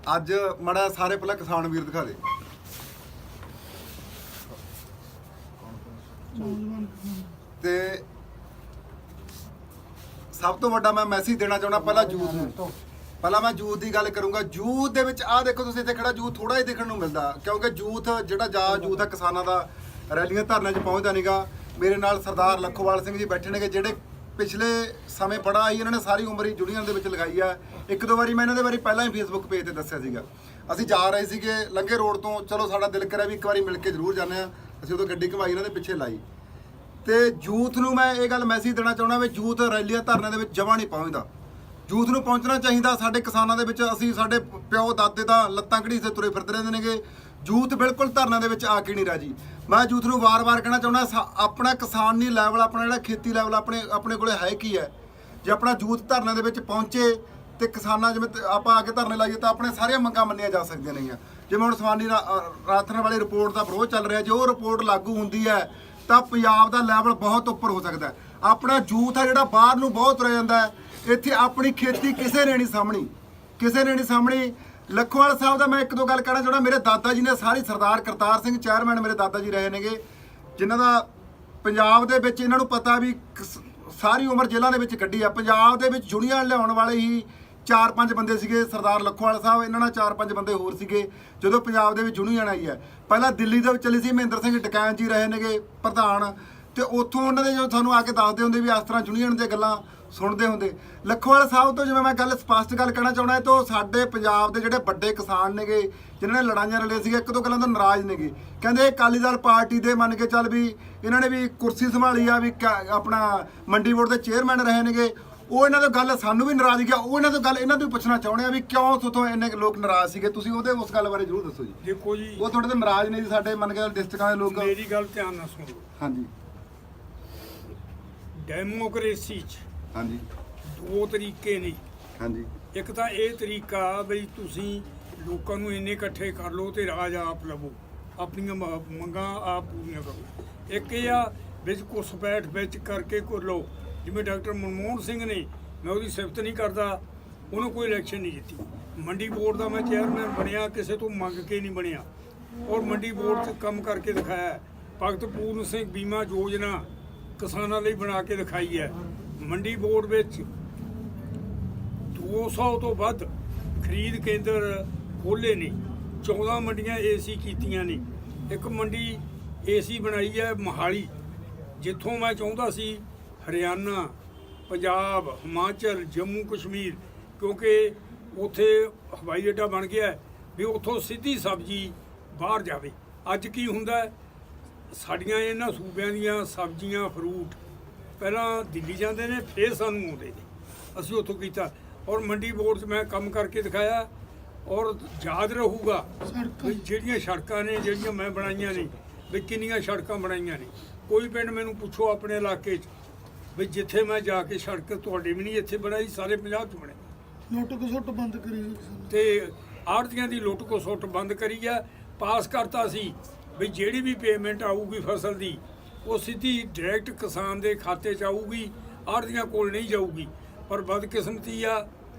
ਅੱਜ ਮੜਾ ਸਾਰੇ ਪਹਿਲਾਂ ਕਿਸਾਨ ਵੀਰ ਦਿਖਾ ਦੇ। ਤੇ ਸਭ ਤੋਂ ਵੱਡਾ ਮੈਂ ਮੈਸੇਜ ਦੇਣਾ ਚਾਹੁੰਦਾ ਪਹਿਲਾਂ ਯੂਥ ਨੂੰ। ਪਹਿਲਾਂ ਮੈਂ ਯੂਥ ਦੀ ਗੱਲ ਕਰੂੰਗਾ। ਯੂਥ ਦੇ ਵਿੱਚ ਆਹ ਦੇਖੋ ਤੁਸੀਂ ਇੱਥੇ ਖੜਾ ਯੂਥ ਥੋੜਾ ਜਿਹਾ ਦੇਖਣ ਨੂੰ ਮਿਲਦਾ, ਕਿਉਂਕਿ ਯੂਥ ਜਿਹੜਾ ਜਾ ਯੂਥ ਆ ਕਿਸਾਨਾਂ ਦਾ ਰੈਲੀਆਂ ਧਰਨਿਆਂ 'ਚ ਪਹੁੰਚਦਾ ਨਹੀਂਗਾ। ਮੇਰੇ ਨਾਲ ਸਰਦਾਰ ਲੱਖੋਵਾਲ ਸਿੰਘ ਜੀ ਬੈਠੇ ਨੇਗੇ, ਜਿਹੜੇ ਪਿਛਲੇ ਸਮੇਂ ਪੜਾ ਆਈ ਇਹਨਾਂ ਨੇ ਸਾਰੀ ਉਮਰ ਹੀ ਯੂਨੀਅਨ ਦੇ ਵਿੱਚ ਲਗਾਈ ਆ। ਇੱਕ ਦੋ ਵਾਰੀ ਮੈਂ ਇਹਨਾਂ ਦੇ ਬਾਰੇ ਪਹਿਲਾਂ ਹੀ ਫੇਸਬੁੱਕ ਪੇਜ ਤੇ ਦੱਸਿਆ ਸੀਗਾ। ਅਸੀਂ ਜਾ ਰਹੇ ਸੀਗੇ ਲੰਘੇ ਰੋਡ ਤੋਂ, ਚਲੋ ਸਾਡਾ ਦਿਲ ਕਰਿਆ ਵੀ ਇੱਕ ਵਾਰੀ ਮਿਲ ਕੇ ਜ਼ਰੂਰ ਜਾਂਦੇ ਆ। ਅਸੀਂ ਉਦੋਂ ਗੱਡੀ ਘੁਮਾਈ ਇਹਨਾਂ ਦੇ ਪਿੱਛੇ ਲਾਈ। ਤੇ ਯੂਥ ਨੂੰ ਮੈਂ ਇਹ ਗੱਲ ਮੈਸੇਜ ਦੇਣਾ ਚਾਹੁੰਦਾ ਵੀ ਯੂਥ ਰੈਲੀਆਂ ਧਰਨਿਆਂ ਦੇ ਵਿੱਚ ਜਮਾਂ ਨਹੀਂ ਪਹੁੰਚਦਾ। ਯੂਥ ਨੂੰ ਪਹੁੰਚਣਾ ਚਾਹੀਦਾ। ਸਾਡੇ ਕਿਸਾਨਾਂ ਦੇ ਵਿੱਚ ਅਸੀਂ ਸਾਡੇ ਪਿਓ ਦਾਦੇ ਦਾ ਲੱਤਾਂ ਘੜੀ ਤੇ ਤੁਰੇ ਫਿਰਦੇ ਰਹਿੰਦੇ ਨੇਗੇ। ਯੂਥ ਬਿਲਕੁਲ ਧਰਨਿਆਂ ਦੇ ਵਿੱਚ ਆ ਕੇ ਨਹੀਂ ਰਾਜੀ। ਮੈਂ ਯੂਥ ਨੂੰ ਵਾਰ-ਵਾਰ ਕਹਿਣਾ ਚਾਹੁੰਦਾ, ਆਪਣਾ ਕਿਸਾਨ ਨਹੀਂ ਲੈਵਲ, ਆਪਣਾ ਜਿਹੜਾ ਖੇਤੀ ਲੈਵਲ ਆਪਣੇ ਕੋਲੇ ਹੈ ਕੀ ਹੈ। ਜੇ ਆਪਣਾ ਯੂਥ ਧਰਨਿਆਂ ਦੇ ਵਿੱਚ ਪਹੁੰਚੇ ਤੇ ਕਿਸਾਨਾਂ ਜਿਵੇਂ ਆਪਾਂ ਆ ਕੇ ਧਰਨੇ ਲਾਈਏ ਤਾਂ ਆਪਣੇ ਸਾਰੀਆਂ ਮੰਗਾਂ ਮੰਨੀਆਂ ਜਾ ਸਕਦੀਆਂ ਨੇਗੀਆਂ। ਜਿਵੇਂ ਹੁਣ ਸਵਾਨੀ ਰਾਥਨ ਵਾਲੀ ਰਿਪੋਰਟ ਦਾ ਵਿਰੋਧ ਚੱਲ ਰਿਹਾ, ਜੇ ਉਹ ਰਿਪੋਰਟ ਲਾਗੂ ਹੁੰਦੀ ਹੈ ਤਾਂ ਪੰਜਾਬ ਦਾ ਲੈਵਲ ਬਹੁਤ ਉੱਪਰ ਹੋ ਸਕਦਾ ਹੈ। ਆਪਣਾ ਯੂਥ ਆ ਜਿਹੜਾ ਬਾਹਰ ਨੂੰ ਬਹੁਤ ਤੁਰਿਆ ਜਾਂਦਾ ਹੈ। ਇੱਥੇ ਆਪਣੀ ਖੇਤੀ ਕਿਸੇ ਨੇ ਨਹੀਂ ਸਾਂਭਣੀ। ਲੱਖੋਵਾਲ ਸਾਹਿਬ ਦਾ ਮੈਂ ਇੱਕ ਦੋ ਗੱਲ ਕਹਿਣਾ ਚਾਹੁੰਦਾ। ਮੇਰੇ ਦਾਦਾ ਜੀ ਨੇ ਸਾਰੀ ਸਰਦਾਰ ਕਰਤਾਰ ਸਿੰਘ ਚੇਅਰਮੈਨ ਮੇਰੇ ਦਾਦਾ ਜੀ ਰਹੇ ਨੇਗੇ, ਜਿਨ੍ਹਾਂ ਦਾ ਪੰਜਾਬ ਦੇ ਵਿੱਚ ਇਹਨਾਂ ਨੂੰ ਪਤਾ ਵੀ ਸਾਰੀ ਉਮਰ ਜੇਲ੍ਹਾਂ ਦੇ ਵਿੱਚ ਕੱਢੀ ਆ। ਪੰਜਾਬ ਦੇ ਵਿੱਚ ਯੂਨੀਅਨ ਲਿਆਉਣ ਵਾਲੇ ਹੀ 4-5 ਬੰਦੇ ਸੀਗੇ। ਸਰਦਾਰ ਲੱਖੋਵਾਲ ਸਾਹਿਬ, ਇਹਨਾਂ ਨਾਲ 4-5 ਬੰਦੇ ਹੋਰ ਸੀਗੇ ਜਦੋਂ ਪੰਜਾਬ ਦੇ ਵਿੱਚ ਯੂਨੀਅਨ ਆਈ ਹੈ। ਪਹਿਲਾਂ ਦਿੱਲੀ ਦੇ ਵਿੱਚ ਚੱਲੀ ਸੀ, ਮਹਿੰਦਰ ਸਿੰਘ ਡਕੈਨ ਜੀ ਰਹੇ ਨੇਗੇ ਪ੍ਰਧਾਨ, ਤੇ ਉੱਥੋਂ ਉਹਨਾਂ ਦੇ ਜੋ ਸਾਨੂੰ ਆ ਕੇ ਦੱਸਦੇ ਹੁੰਦੇ ਵੀ ਇਸ ਤਰ੍ਹਾਂ ਯੂਨੀਅਨ ਦੀਆਂ ਗੱਲਾਂ ਸੁਣਦੇ ਹੁੰਦੇ। ਲੱਖੋਵਾਲ ਸਾਹਿਬ ਤੋਂ ਜਿਵੇਂ ਮੈਂ ਗੱਲ ਸਪਸ਼ਟ ਗੱਲ ਕਹਿਣਾ ਚਾਹੁੰਦਾ, ਤਾਂ ਸਾਡੇ ਪੰਜਾਬ ਦੇ ਜਿਹੜੇ ਵੱਡੇ ਕਿਸਾਨ ਨੇਗੇ ਜਿਨ੍ਹਾਂ ਨੇ ਲੜਾਈਆਂ ਲੜੇ ਸੀਗੇ, ਇੱਕ ਦੋ ਗੱਲਾਂ ਤੋਂ ਨਾਰਾਜ਼ ਨੇਗੇ। ਕਹਿੰਦੇ ਅਕਾਲੀ ਦਲ ਪਾਰਟੀ ਦੇ ਮੰਨ ਕੇ ਚੱਲ ਵੀ ਇਹਨਾਂ ਨੇ ਵੀ ਕੁਰਸੀ ਸੰਭਾਲੀ ਆ, ਵੀ ਆਪਣਾ ਮੰਡੀ ਬੋਰਡ ਦੇ ਚੇਅਰਮੈਨ ਰਹੇ ਨੇਗੇ। ਉਹ ਇਹਨਾਂ ਤੋਂ ਗੱਲ ਸਾਨੂੰ ਵੀ ਨਾਰਾਜ਼ ਗਿਆ। ਉਹ ਇਹਨਾਂ ਤੋਂ ਗੱਲ ਇਹਨਾਂ ਤੋਂ ਪੁੱਛਣਾ ਚਾਹੁੰਦੇ ਆ ਵੀ ਕਿਉਂ ਤੁਹਾਡੇ ਇੰਨੇ ਲੋਕ ਨਾਰਾਜ਼ ਸੀਗੇ। ਤੁਸੀਂ ਉਹਦੇ ਉਸ ਗੱਲ ਬਾਰੇ ਜ਼ਰੂਰ ਦੱਸੋ ਜੀ। ਦੇਖੋ ਜੀ, ਉਹ ਤੁਹਾਡੇ ਤੋਂ ਨਾਰਾਜ਼ ਨਹੀਂ ਸੀ, ਸਾਡੇ ਮੰਨ ਕੇ ਡਿਸਟ੍ਰਿਕਟਾਂ ਦੇ ਲੋਕ। ਮੇਰੀ ਗੱਲ ਧਿਆਨ ਨਾਲ ਸੁਣੋ। ਹਾਂਜੀ ਡੈਮੋਕ੍ਰੇਸੀ 'ਚ ਹਾਂਜੀ ਦੋ ਤਰੀਕੇ ਨੇ। ਹਾਂਜੀ ਇੱਕ ਤਾਂ ਇਹ ਤਰੀਕਾ ਬਈ ਤੁਸੀਂ ਲੋਕਾਂ ਨੂੰ ਇੰਨੇ ਇਕੱਠੇ ਕਰ ਲਓ ਤੇ ਰਾਜ ਆਪ ਲਵੋ, ਆਪਣੀਆਂ ਮੰਗਾਂ ਆਪ ਪੂਰੀਆਂ ਕਰੋ। ਇੱਕ ਇਹ ਆ ਵਿੱਚ ਘੁਸਪੈਠ ਵਿੱਚ ਕਰਕੇ ਕਰ ਲਓ। ਜਿਵੇਂ ਡਾਕਟਰ ਮਨਮੋਹਨ ਸਿੰਘ ਨੇ, ਮੈਂ ਉਹਦੀ ਸਿਫਤ ਨਹੀਂ ਕਰਦਾ, ਉਹਨੂੰ ਕੋਈ ਇਲੈਕਸ਼ਨ ਨਹੀਂ ਜਿੱਤੀ। ਮੰਡੀ ਬੋਰਡ ਦਾ ਮੈਂ ਚੇਅਰਮੈਨ ਬਣਿਆ, ਕਿਸੇ ਤੋਂ ਮੰਗ ਕੇ ਨਹੀਂ ਬਣਿਆ, ਔਰ ਮੰਡੀ ਬੋਰਡ 'ਚ ਕੰਮ ਕਰਕੇ ਦਿਖਾਇਆ। ਭਗਤ ਪੂਰਨ ਸਿੰਘ ਬੀਮਾ ਯੋਜਨਾ ਕਿਸਾਨਾਂ ਲਈ ਬਣਾ ਕੇ ਦਿਖਾਈ ਹੈ। ਮੰਡੀ ਬੋਰਡ ਵਿੱਚ 200 ਤੋਂ ਵੱਧ ਖਰੀਦ ਕੇਂਦਰ ਖੋਲ੍ਹੇ ਨੇ। 14 ਮੰਡੀਆਂ ਏਸੀ ਕੀਤੀਆਂ ਨੇ। ਇੱਕ ਮੰਡੀ ਏਸੀ ਬਣਾਈ ਹੈ ਮੋਹਾਲੀ, ਜਿੱਥੋਂ ਮੈਂ ਚਾਹੁੰਦਾ ਸੀ ਹਰਿਆਣਾ, ਪੰਜਾਬ, ਹਿਮਾਚਲ, ਜੰਮੂ ਕਸ਼ਮੀਰ, ਕਿਉਂਕਿ ਉੱਥੇ ਹਵਾਈ ਅੱਡਾ ਬਣ ਗਿਆ ਵੀ ਉੱਥੋਂ ਸਿੱਧੀ ਸਬਜ਼ੀ ਬਾਹਰ ਜਾਵੇ। ਅੱਜ ਕੀ ਹੁੰਦਾ, ਸਾਡੀਆਂ ਇਹਨਾਂ ਸੂਬਿਆਂ ਦੀਆਂ ਸਬਜ਼ੀਆਂ ਫਰੂਟ ਪਹਿਲਾਂ ਦਿੱਲੀ ਜਾਂਦੇ ਨੇ, ਫਿਰ ਸਾਨੂੰ ਆਉਂਦੇ ਨੇ। ਅਸੀਂ ਉੱਥੋਂ ਕੀਤਾ, ਔਰ ਮੰਡੀ ਬੋਰਡ 'ਚ ਮੈਂ ਕੰਮ ਕਰਕੇ ਦਿਖਾਇਆ। ਔਰ ਯਾਦ ਰਹੂਗਾ ਵੀ ਜਿਹੜੀਆਂ ਸੜਕਾਂ ਨੇ ਜਿਹੜੀਆਂ ਮੈਂ ਬਣਾਈਆਂ ਨੇ, ਵੀ ਕਿੰਨੀਆਂ ਸੜਕਾਂ ਬਣਾਈਆਂ ਨੇ। ਕੋਈ ਪਿੰਡ ਮੈਨੂੰ ਪੁੱਛੋ ਆਪਣੇ ਇਲਾਕੇ 'ਚ ਵੀ ਜਿੱਥੇ ਮੈਂ ਜਾ ਕੇ ਸੜਕ ਤੁਹਾਡੇ ਵੀ ਨਹੀਂ ਇੱਥੇ ਬਣਾਈ, ਸਾਰੇ ਪੰਜਾਬ 'ਚ ਬਣਾਈ। ਲੁੱਟ ਖਸੁੱਟ ਬੰਦ ਕਰੀ ਤੇ ਆੜ੍ਹਤੀਆਂ ਦੀ ਲੁੱਟ ਖਸੁੱਟ ਬੰਦ ਕਰੀ ਆ। ਪਾਸ ਕਰਤਾ ਸੀ ਵੀ ਜਿਹੜੀ ਵੀ ਪੇਮੈਂਟ ਆਊਗੀ ਫਸਲ ਦੀ, ਉਹ ਸਿੱਧੀ ਡਾਇਰੈਕਟ ਕਿਸਾਨ ਦੇ ਖਾਤੇ 'ਚ ਆਊਗੀ, ਆੜ੍ਹਤੀਆਂ ਕੋਲ ਨਹੀਂ ਜਾਊਗੀ। ਪਰ ਬਦਕਿਸਮਤੀ ਆ,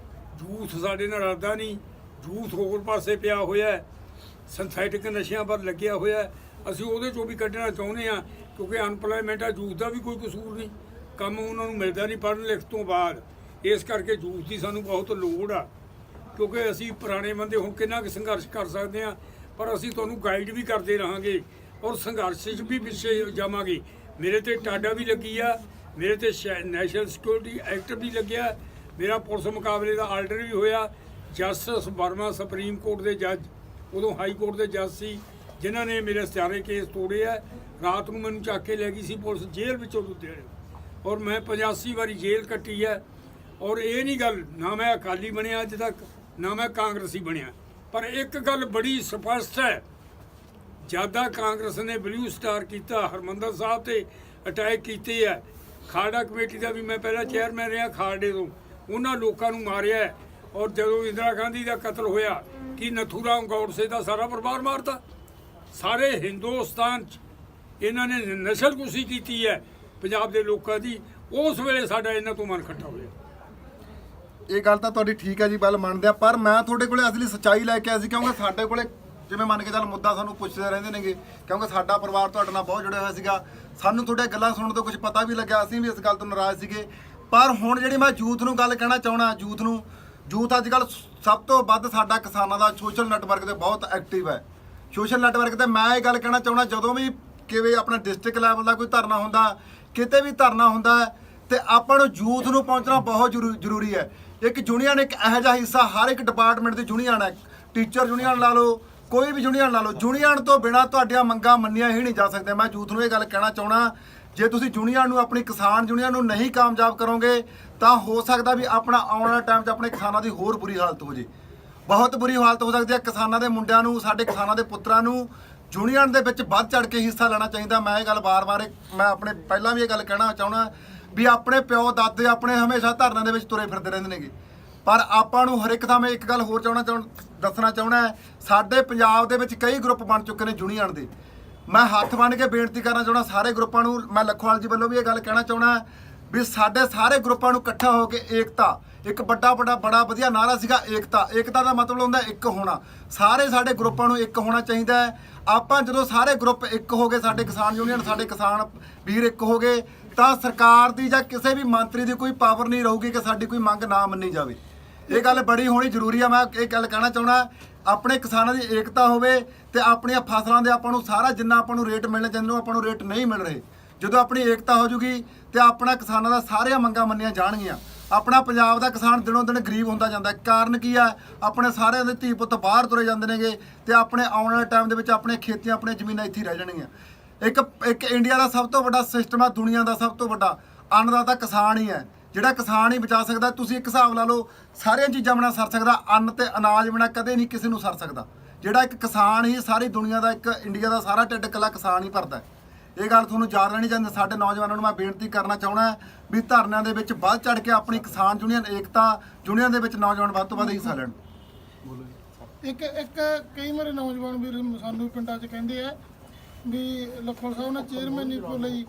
ਯੂਥ ਸਾਡੇ ਨਾਲ ਰਲਦਾ ਨਹੀਂ। ਯੂਥ ਹੋਰ ਪਾਸੇ ਪਿਆ ਹੋਇਆ, ਸਿੰਥੈਟਿਕ ਨਸ਼ਿਆਂ ਪਰ ਲੱਗਿਆ ਹੋਇਆ। ਅਸੀਂ ਉਹਦੇ 'ਚੋਂ ਵੀ ਕੱਢਣਾ ਚਾਹੁੰਦੇ ਹਾਂ, ਕਿਉਂਕਿ ਅਨਪਲਾਇਮੈਂਟ ਆ, ਯੂਥ ਦਾ ਵੀ ਕੋਈ ਕਸੂਰ ਨਹੀਂ, ਕੰਮ ਉਹਨਾਂ ਨੂੰ ਮਿਲਦਾ ਨਹੀਂ ਪੜ੍ਹਨ ਲਿਖ ਤੋਂ ਬਾਅਦ। ਇਸ ਕਰਕੇ ਯੂਥ ਦੀ ਸਾਨੂੰ ਬਹੁਤ ਲੋੜ ਆ, ਕਿਉਂਕਿ ਅਸੀਂ ਪੁਰਾਣੇ ਬੰਦੇ ਹੁਣ ਕਿੰਨਾ ਕੁ ਸੰਘਰਸ਼ ਕਰ ਸਕਦੇ ਹਾਂ, ਪਰ ਅਸੀਂ ਤੁਹਾਨੂੰ ਗਾਈਡ ਵੀ ਕਰਦੇ ਰਹਾਂਗੇ ਔਰ ਸੰਘਰਸ਼ 'ਚ ਵੀ ਪਿੱਛੇ ਜਾਵਾਂਗੇ। ਮੇਰੇ ਤੇ ਟਾਡਾ ਵੀ ਲੱਗੀ ਆ, ਮੇਰੇ ਤੇ ਨੈਸ਼ਨਲ ਸਿਕਿਉਰਿਟੀ ਐਕਟ ਵੀ ਲੱਗਿਆ, ਮੇਰਾ ਪੁਲਿਸ ਮੁਕਾਬਲੇ ਦਾ ਆਰਡਰ ਵੀ ਹੋਇਆ। ਜਸਟਿਸ ਵਰਮਾ ਸੁਪਰੀਮ ਕੋਰਟ ਦੇ ਜੱਜ, ਉਦੋਂ ਹਾਈ ਕੋਰਟ ਦੇ ਜੱਜ ਸੀ, ਜਿਨ੍ਹਾਂ ਨੇ ਮੇਰੇ ਸਾਰੇ ਕੇਸ ਤੋੜੇ ਆ। ਰਾਤ ਨੂੰ ਮੈਨੂੰ ਚੱਕ ਕੇ ਲੈ ਗਈ ਸੀ ਪੁਲਿਸ ਜੇਲ੍ਹ ਵਿੱਚੋਂ ਲੁਧਿਆਣੇ, ਔਰ ਮੈਂ 85 ਵਾਰੀ ਜੇਲ੍ਹ ਕੱਟੀ ਹੈ। ਔਰ ਇਹ ਨਹੀਂ ਗੱਲ, ਨਾ ਮੈਂ ਅਕਾਲੀ ਬਣਿਆ ਅੱਜ ਤੱਕ, ਨਾ ਮੈਂ ਕਾਂਗਰਸੀ ਬਣਿਆ। ਪਰ ਇੱਕ ਗੱਲ ਬੜੀ ਸਪਸ਼ਟ ਹੈ, ਜਿਆਦਾ ਕਾਂਗਰਸ ਨੇ ਬਲੂ ਸਟਾਰ ਕੀਤਾ, ਹਰਮੰਦਰ ਸਾਹਿਬ ਤੇ ਅਟੈਕ ਕੀਤੇ ਹੈ। ਖਾਲੜਾ ਕਮੇਟੀ ਦਾ ਵੀ ਮੈਂ ਪਹਿਲਾਂ ਚੇਅਰਮੈਨ ਰਿਹਾ, ਖਾਲੜੇ ਤੋਂ ਉਹਨਾਂ ਲੋਕਾਂ ਨੂੰ ਮਾਰਿਆ। ਔਰ ਜਦੋਂ ਇੰਦਰਾ ਗਾਂਧੀ ਦਾ ਕਤਲ ਹੋਇਆ, ਕਿ ਨਥੂਰਾਮ ਗੌਡਸੇ ਦਾ ਸਾਰਾ ਪਰਿਵਾਰ ਮਾਰਤਾ। ਸਾਰੇ ਹਿੰਦੁਸਤਾਨ 'ਚ ਇਹਨਾਂ ਨੇ ਨਸਲਕੁਸ਼ੀ ਕੀਤੀ ਹੈ ਪੰਜਾਬ ਦੇ ਲੋਕਾਂ ਦੀ। ਉਸ ਵੇਲੇ ਸਾਡਾ ਇਹਨਾਂ ਤੋਂ ਮਨ ਖੱਟਾ ਹੋਇਆ। ਇਹ ਗੱਲ ਤਾਂ ਤੁਹਾਡੀ ਠੀਕ ਹੈ ਜੀ, ਗੱਲ ਮੰਨਦੇ ਆ, ਪਰ ਮੈਂ ਤੁਹਾਡੇ ਕੋਲੇ ਅਸਲੀ ਸੱਚਾਈ ਲੈ ਕੇ ਆਇਆ ਸੀ, ਕਿਉਂਕਿ ਸਾਡੇ ਕੋਲੇ ਜਿਵੇਂ ਮੰਨ ਕੇ ਚੱਲ ਮੁੱਦਾ ਸਾਨੂੰ ਪੁੱਛਦੇ ਰਹਿੰਦੇ ਨੇਗੇ, ਕਿਉਂਕਿ ਸਾਡਾ ਪਰਿਵਾਰ ਤੁਹਾਡੇ ਨਾਲ ਬਹੁਤ ਜੁੜਿਆ ਹੋਇਆ ਸੀਗਾ, ਸਾਨੂੰ ਤੁਹਾਡੇ ਗੱਲਾਂ ਸੁਣਨ ਤੋਂ ਕੁਝ ਪਤਾ ਵੀ ਲੱਗਿਆ, ਅਸੀਂ ਵੀ ਇਸ ਗੱਲ ਤੋਂ ਨਾਰਾਜ਼ ਸੀਗੇ। ਪਰ ਹੁਣ ਜਿਹੜੀ ਮੈਂ ਯੂਥ ਨੂੰ ਗੱਲ ਕਹਿਣਾ ਚਾਹਣਾ, ਯੂਥ ਅੱਜ ਕੱਲ੍ਹ ਸਭ ਤੋਂ ਵੱਧ ਸਾਡਾ ਕਿਸਾਨਾਂ ਦਾ ਸੋਸ਼ਲ ਨੈਟਵਰਕ ਤੇ ਬਹੁਤ ਐਕਟਿਵ ਹੈ। ਸੋਸ਼ਲ ਨੈਟਵਰਕ ਤੇ ਮੈਂ ਇਹ ਗੱਲ ਕਹਿਣਾ ਚਾਹਣਾ, ਜਦੋਂ ਵੀ ਕਿਵੇਂ ਆਪਣਾ ਡਿਸਟ੍ਰਿਕਟ ਲੈਵਲ ਦਾ ਕੋਈ ਧਰਨਾ ਹੁੰਦਾ, ਕਿਤੇ ਵੀ ਧਰਨਾ ਹੁੰਦਾ ਤੇ ਆਪਾਂ ਨੂੰ ਯੂਥ ਨੂੰ ਪਹੁੰਚਣਾ ਬਹੁਤ ਜ਼ਰੂਰੀ ਹੈ। ਇੱਕ ਯੂਨੀਅਨ ਇੱਕ ਇਹੋ ਜਿਹਾ ਹਿੱਸਾ, ਹਰ ਇੱਕ ਡਿਪਾਰਟਮੈਂਟ ਦੀ ਯੂਨੀਅਨ ਹੈ, ਟੀਚਰ ਯੂਨੀਅਨ ਲਾ ਲਓ, ਕੋਈ ਵੀ ਯੂਨੀਅਨ ਲਾ ਲਓ, ਯੂਨੀਅਨ ਤੋਂ ਬਿਨਾਂ ਤੁਹਾਡੀਆਂ ਮੰਗਾਂ ਮੰਨੀਆਂ ਹੀ ਨਹੀਂ ਜਾ ਸਕਦੀਆਂ। ਮੈਂ ਯੂਥ ਨੂੰ ਇਹ ਗੱਲ ਕਹਿਣਾ ਚਾਹਣਾ, ਜੇ ਤੁਸੀਂ ਯੂਨੀਅਨ ਨੂੰ, ਆਪਣੀ ਕਿਸਾਨ ਯੂਨੀਅਨ ਨੂੰ ਨਹੀਂ ਕਾਮਯਾਬ ਕਰੋਗੇ ਤਾਂ ਹੋ ਸਕਦਾ ਵੀ ਆਪਣਾ ਆਉਣ ਵਾਲੇ ਟਾਈਮ 'ਚ ਆਪਣੇ ਕਿਸਾਨਾਂ ਦੀ ਹੋਰ ਬੁਰੀ ਹਾਲਤ ਹੋ ਜੇ, ਬਹੁਤ ਬੁਰੀ ਹਾਲਤ ਹੋ ਸਕਦੀ ਹੈ। ਕਿਸਾਨਾਂ ਦੇ ਮੁੰਡਿਆਂ ਨੂੰ, ਸਾਡੇ ਕਿਸਾਨਾਂ ਦੇ ਪੁੱਤਰਾਂ ਨੂੰ ਯੂਨੀਅਨ ਦੇ ਵਿੱਚ ਵੱਧ ਚੜ ਕੇ ਹਿੱਸਾ ਲੈਣਾ ਚਾਹੀਦਾ। ਮੈਂ ਇਹ ਗੱਲ ਵਾਰ-ਵਾਰ, ਮੈਂ ਆਪਣੇ ਪਹਿਲਾਂ ਵੀ ਇਹ ਗੱਲ ਕਹਿਣਾ ਚਾਹੁੰਦਾ ਵੀ ਆਪਣੇ ਪਿਓ ਦਾਦੇ ਆਪਣੇ ਹਮੇਸ਼ਾ ਧਰਨਿਆਂ ਦੇ ਵਿੱਚ ਤੁਰੇ ਫਿਰਦੇ ਰਹਿੰਦੇ ਨੇਗੇ, ਪਰ ਆਪਾਂ ਨੂੰ ਹਰ ਇੱਕ ਥਾਂ ਮੈਂ ਇੱਕ ਗੱਲ ਹੋਰ ਦੱਸਣਾ ਚਾਹੁੰਦਾ, ਸਾਡੇ ਪੰਜਾਬ ਦੇ ਵਿੱਚ ਕਈ ਗਰੁੱਪ ਬਣ ਚੁੱਕੇ ਨੇ ਯੂਨੀਅਨ ਦੇ। ਮੈਂ ਹੱਥ ਬੰਨ੍ਹ ਕੇ ਬੇਨਤੀ ਕਰਨਾ ਚਾਹੁੰਦਾ ਸਾਰੇ ਗਰੁੱਪਾਂ ਨੂੰ, ਮੈਂ ਲੱਖੋਵਾਲ ਜੀ ਵੱਲੋਂ ਵੀ ਇਹ ਗੱਲ ਕਹਿਣਾ ਚਾਹੁੰਦਾ ਵੀ ਸਾਡੇ ਸਾਰੇ ਗਰੁੱਪਾਂ ਨੂੰ ਇਕੱਠਾ ਹੋ ਕੇ ਏਕਤਾ, ਇੱਕ ਬੜਾ ਵਧੀਆ ਨਾਰਾ ਸੀਗਾ ਏਕਤਾ ਦਾ ਮਤਲਬ ਹੁੰਦਾ ਇੱਕ ਹੋਣਾ। ਸਾਰੇ ਸਾਡੇ ਗਰੁੱਪਾਂ ਨੂੰ ਇੱਕ ਹੋਣਾ ਚਾਹੀਦਾ ਹੈ। ਆਪਾਂ ਜਦੋਂ ਸਾਰੇ ਗਰੁੱਪ ਇੱਕ ਹੋ ਗਏ, ਸਾਡੇ ਕਿਸਾਨ ਯੂਨੀਅਨ, ਸਾਡੇ ਕਿਸਾਨ ਵੀਰ ਇੱਕ ਹੋ ਗਏ, ਤਾਂ ਸਰਕਾਰ ਦੀ ਜਾਂ ਕਿਸੇ ਵੀ ਮੰਤਰੀ ਦੀ ਕੋਈ ਪਾਵਰ ਨਹੀਂ ਰਹੂਗੀ ਕਿ ਸਾਡੀ ਕੋਈ ਮੰਗ ਨਾ ਮੰਨੀ ਜਾਵੇ। ਇਹ ਗੱਲ ਬੜੀ ਹੋਣੀ ਜ਼ਰੂਰੀ ਆ। ਮੈਂ ਇਹ ਗੱਲ ਕਹਿਣਾ ਚਾਹੁੰਦਾ, ਆਪਣੇ ਕਿਸਾਨਾਂ ਦੀ ਏਕਤਾ ਹੋਵੇ ਤੇ ਆਪਣੀਆਂ ਫਸਲਾਂ ਦੇ ਆਪਾਂ ਨੂੰ ਸਾਰਾ ਜਿੰਨਾ ਆਪਾਂ ਨੂੰ ਰੇਟ ਮਿਲਣੇ ਚਾਹੀਦੇ ਨੇ, ਆਪਾਂ ਨੂੰ ਰੇਟ ਨਹੀਂ ਮਿਲ ਰਹੇ। ਜਦੋਂ ਆਪਣੀ ਏਕਤਾ ਹੋ ਜੂਗੀ ਤੇ ਆਪਣਾ ਕਿਸਾਨਾਂ ਦਾ ਸਾਰੀਆਂ ਮੰਗਾਂ ਮੰਨੀਆਂ ਜਾਣਗੀਆਂ। ਆਪਣਾ ਪੰਜਾਬ ਦਾ ਕਿਸਾਨ ਦਿਨੋਂ ਦਿਨ ਗਰੀਬ ਹੁੰਦਾ ਜਾਂਦਾ, ਕਾਰਨ ਕੀ ਆ? ਆਪਣੇ ਸਾਰਿਆਂ ਦੇ ਧੀ ਪੁੱਤ ਬਾਹਰ ਤੁਰੇ ਜਾਂਦੇ ਨੇਗੇ ਤੇ ਆਪਣੇ ਆਉਣ ਵਾਲੇ ਟਾਈਮ ਦੇ ਵਿੱਚ ਆਪਣੇ ਖੇਤੀਆਂ, ਆਪਣੇ ਜ਼ਮੀਨਾਂ ਇੱਥੇ ਰਹਿ ਜਾਣਗੀਆਂ। ਇੱਕ ਇੰਡੀਆ ਦਾ ਸਭ ਤੋਂ ਵੱਡਾ ਸਿਸਟਮ ਆ, ਦੁਨੀਆ ਦਾ ਸਭ ਤੋਂ ਵੱਡਾ ਅੰਨਦਾਤਾ ਕਿਸਾਨ ਹੀ ਹੈ। ਜਿਹੜਾ ਕਿਸਾਨ ਹੀ ਬਚਾ ਸਕਦਾ। ਤੁਸੀਂ ਇੱਕ ਹਿਸਾਬ ਲਾ ਲਓ, ਸਾਰੀਆਂ ਚੀਜ਼ਾਂ ਬਿਨਾਂ ਸਰ ਸਕਦਾ, ਅੰਨ ਤੇ ਅਨਾਜ ਬਿਨਾਂ ਕਦੇ ਨਹੀਂ ਕਿਸੇ ਨੂੰ ਸਰ ਸਕਦਾ। ਜਿਹੜਾ ਇੱਕ ਕਿਸਾਨ ਹੀ ਸਾਰੀ ਦੁਨੀਆ ਦਾ, ਇੱਕ ਇੰਡੀਆ ਦਾ ਸਾਰਾ ਢਿੱਡ ਇਕੱਲਾ ਕਿਸਾਨ ਹੀ ਭਰਦਾ। ਇਹ ਗੱਲ ਤੁਹਾਨੂੰ ਯਾਦ ਰਹਿਣੀ ਚਾਹੀਦੀ। ਸਾਡੇ ਨੌਜਵਾਨਾਂ ਨੂੰ ਮੈਂ ਬੇਨਤੀ ਕਰਨਾ ਚਾਹੁੰਦਾ ਵੀ ਧਰਨਿਆਂ ਦੇ ਵਿੱਚ ਵੱਧ ਚੜ ਕੇ ਆਪਣੀ ਕਿਸਾਨ ਯੂਨੀਅਨ ਏਕਤਾ ਯੂਨੀਅਨ ਦੇ ਵਿੱਚ ਨੌਜਵਾਨ ਵੱਧ ਤੋਂ ਵੱਧ ਹਿੱਸਾ ਲੈਣ। ਇੱਕ ਕਈ ਮੇਰੇ ਨੌਜਵਾਨ ਵੀਰ ਸਾਨੂੰ ਪਿੰਡਾਂ 'ਚ ਕਹਿੰਦੇ ਆ ਵੀ ਲੱਖੋਵਾਲ ਸਾਹਿਬ ਨੇ ਚੇਅਰਮੈਨ ਨਹੀਂ ਕੋਲ ਲਈ